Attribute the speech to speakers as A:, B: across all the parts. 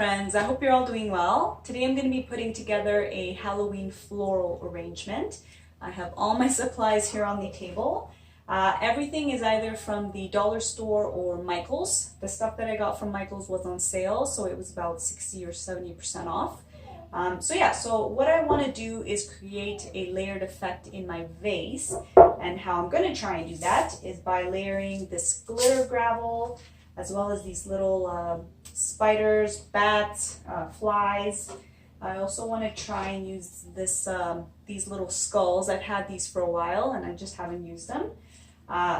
A: friends, I hope you're all doing well. Today I'm going to be putting together a Halloween floral arrangement. I have all my supplies here on the table. Everything is either from the dollar store or Michael's. The stuff that I got from Michael's was on sale, so it was about 60 or 70% off. So what I want to do is create a layered effect in my vase, and how I'm going to try and do that is by layering this glitter gravel as well as these little spiders, bats, flies. I also want to try and use these little skulls. I've had these for a while and I just haven't used them.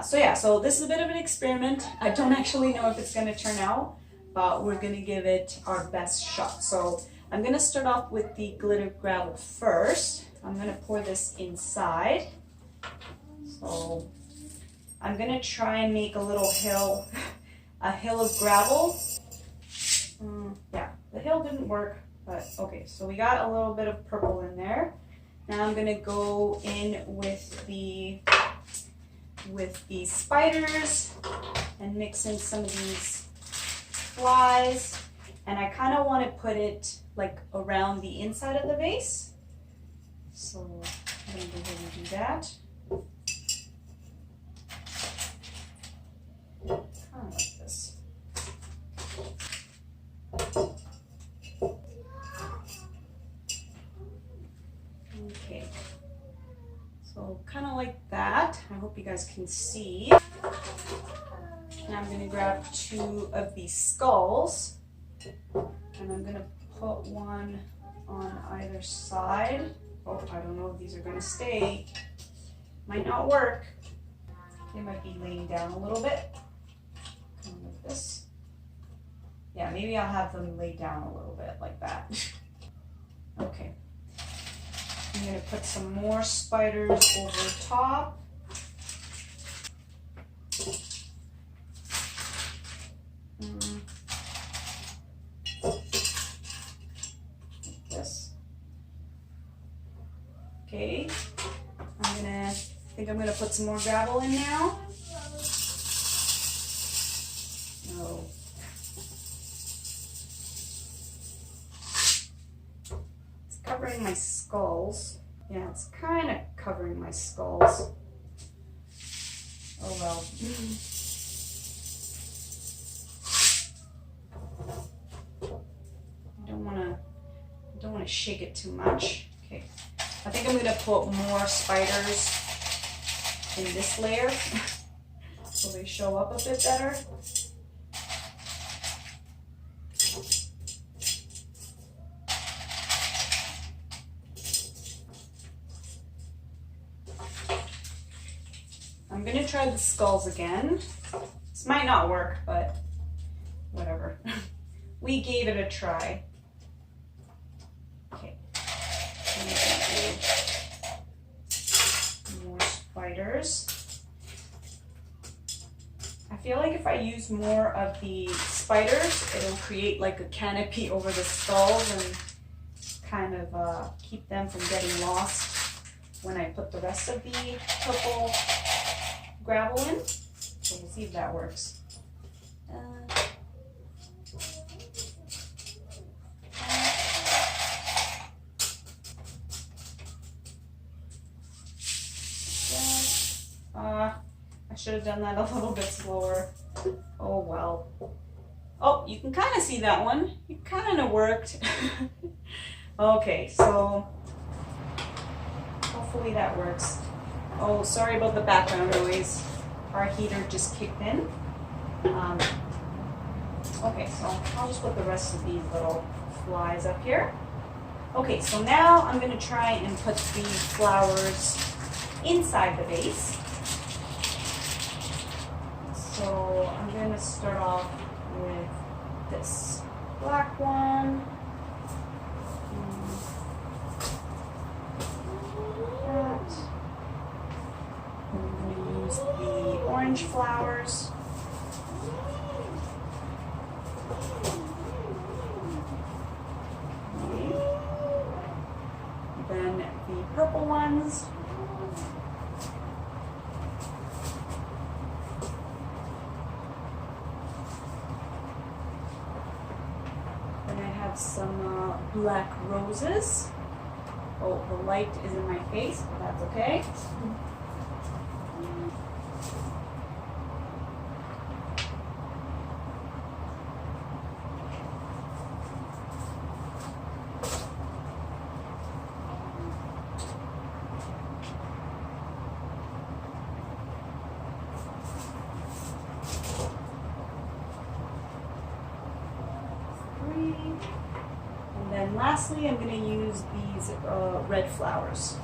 A: So this is a bit of an experiment. I don't actually know if it's going to turn out, but we're going to give it our best shot. So I'm going to start off with the glitter gravel first. I'm going to pour this inside. So I'm going to try and make a little hill, a hill of gravel. Yeah, the hill didn't work, but okay. So we got a little bit of purple in there. Now I'm going to go in with the spiders and mix in some of these flies. And I kind of want to put it like around the inside of the vase. So I'm going to go ahead and do that. Kind of like this. Okay. So kind of like that. I hope you guys can see. Now I'm going to grab 2 of these skulls. And I'm going to put one on either side. Oh, I don't know if these are going to stay. Might not work. They might be laying down a little bit. Kind of like this. Yeah, maybe I'll have them lay down a little bit like that. Okay. I'm going to put some more spiders over top. Okay, I think I'm gonna put some more gravel in now. No. It's covering my skulls. Yeah, it's kind of covering my skulls. Oh well. I don't wanna shake it too much. Okay. I think I'm going to put more spiders in this layer so they show up a bit better. I'm going to try the skulls again. This might not work, but whatever. We gave it a try. More spiders. I feel like if I use more of the spiders, it'll create like a canopy over the skulls and kind of keep them from getting lost when I put the rest of the purple gravel in. So we'll see if that works. I should have done that a little bit slower. Oh well. Oh, you can kind of see that one. It kind of worked. Okay, so hopefully that works. Oh, sorry about the background noise. Our heater just kicked in. Okay, so I'll just put the rest of these little flies up here. Okay, so now I'm going to try and put the flowers inside the vase. So I'm going to start off with this black one. That. I'm going to use the orange flowers. Okay. Then the purple ones. some black roses. Oh, the light is in my face, but that's okay. And then lastly, I'm going to use these red flowers.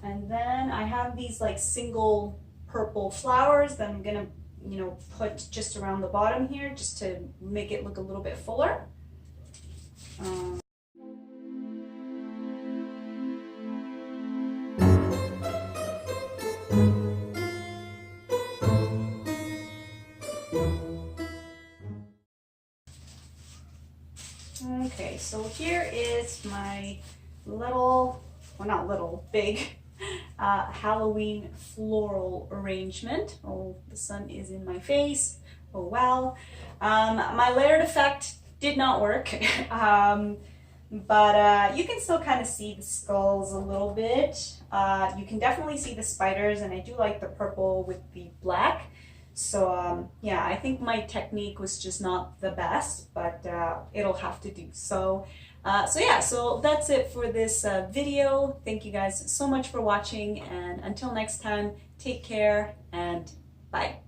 A: And then I have these like single purple flowers that I'm going to, put just around the bottom here just to make it look a little bit fuller. Okay, so here is my little, well not little, big Halloween floral arrangement. Oh, the sun is in my face. Oh wow. My layered effect did not work, but you can still kind of see the skulls a little bit. You can definitely see the spiders, and I do like the purple with the black. So yeah, I think my technique was just not the best, but it'll have to do. So yeah, so that's it for this video. Thank you guys so much for watching, and until next time, take care and bye.